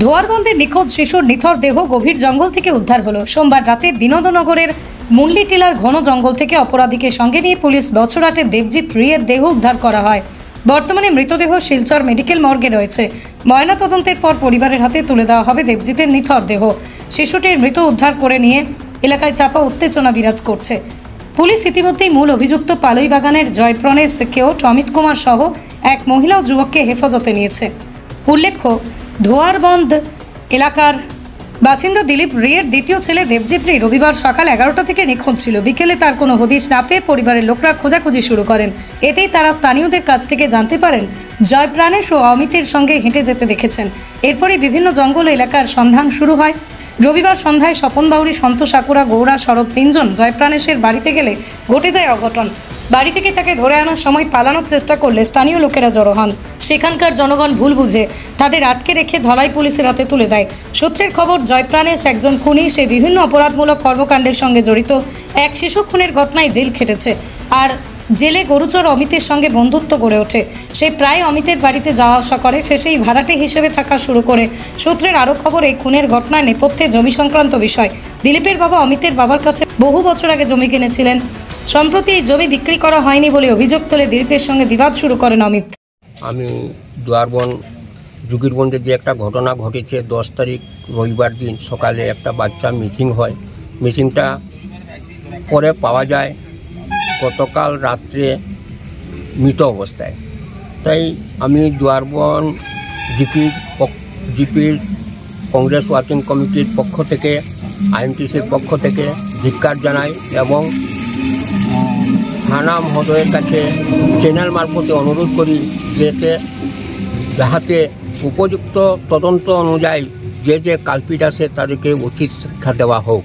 ধোয়ারবন্দে নিখোঁজ শিশুর নিথর দেহ গভীর জঙ্গল থেকে উদ্ধার হলো। সোমবার রাতে বিনোদনগরের মুন্ডি টিলার ঘন জঙ্গল থেকে অপরাধীকে সঙ্গে নিয়ে পুলিশ বছরাটে দেবজিৎ রিয়ের দেহ উদ্ধার করা হয়। বর্তমানে মৃতদেহ শিলচর মেডিকেল মর্গে রয়েছে। ময়নাতদন্তের পর পরিবারের হাতে তুলে দেওয়া হবে দেবজিতের নিথর দেহ। শিশুটির মৃত উদ্ধার করে নিয়ে এলাকায় চাপা উত্তেজনা বিরাজ করছে। পুলিশ ইতিমধ্যেই মূল অভিযুক্ত পালই বাগানের জয়প্রণের সিকিউর অমিত কুমার সহ এক মহিলা ও যুবককে হেফাজতে নিয়েছে। উল্লেখ্য, ধোয়ারবন্দ এলাকার বাসিন্দা দিলীপ রিয়ের দ্বিতীয় ছেলে দেবজিৎ রি রবিবার সকাল 11টা থেকে নিখোঁজ ছিল। বিকেলে তার কোনো হদিশ না পেয়ে পরিবারের লোকরা খোঁজাখুঁজি শুরু করেন। এতেই তারা স্থানীয়দের কাছ থেকে জানতে পারেন জয়প্রাণেশ ও অমিতের সঙ্গে হেঁটে যেতে দেখেছেন। এরপরই বিভিন্ন জঙ্গল এলাকার সন্ধান শুরু হয়। রবিবার সন্ধ্যায় স্বপন বাউরি, সন্তোষ আকুরা, গৌরা সরব তিনজন জয়প্রাণেশের বাড়িতে গেলে ঘটে যায় অঘটন। বাড়ি থেকে তাকে ধরে আনার সময় পালানোর চেষ্টা করলে স্থানীয় লোকেরা জড়ো হন। সেখানকার জনগণ ভুল বুঝে তাদের আটকে রেখে ধলাই পুলিশের হাতে তুলে দেয়। সূত্রের খবর, জয়প্রাণেশ একজন খুনি। সে বিভিন্ন অপরাধমূলক কর্মকাণ্ডের সঙ্গে জড়িত। এক শিশু খুনের ঘটনায় জেল খেটেছে। আর জেলে গরুচর অমিতের সঙ্গে বন্ধুত্ব গড়ে ওঠে। সে প্রায় অমিতের বাড়িতে যাওয়া আসা করে। সে সেই ভাড়াটে হিসেবে থাকা শুরু করে। সূত্রের আরও খবর, এই খুনের ঘটনার নেপথ্যে জমি সংক্রান্ত বিষয়। দিলীপের বাবা অমিতের বাবার কাছে বহু বছর আগে জমি কিনেছিলেন। সম্প্রতি এই জমি বিক্রি করা হয়নি বলে অভিযোগ তুলে দিলীপের সঙ্গে বিবাদ শুরু করেন অমিত। আমি দুয়ারবন জুগিরবন্দে যে একটা ঘটনা ঘটেছে, 10 তারিখ রবিবার দিন সকালে একটা বাচ্চা মিসিং হয়। মিসিংটা পরে পাওয়া যায় গতকাল রাত্রে মৃত অবস্থায়। তাই আমি দুয়ারবন জিপির কংগ্রেস ওয়ার্কিং কমিটির পক্ষ থেকে, আইএনটিসির পক্ষ থেকে ধিক্কার জানাই এবং থানা মহোদয়ের কাছে চ্যানেল মারফতে অনুরোধ করি যাহাতে উপযুক্ত তদন্ত অনুযায়ী যে কালপিট আছে তাদেরকে উচিত শিক্ষা দেওয়া হোক।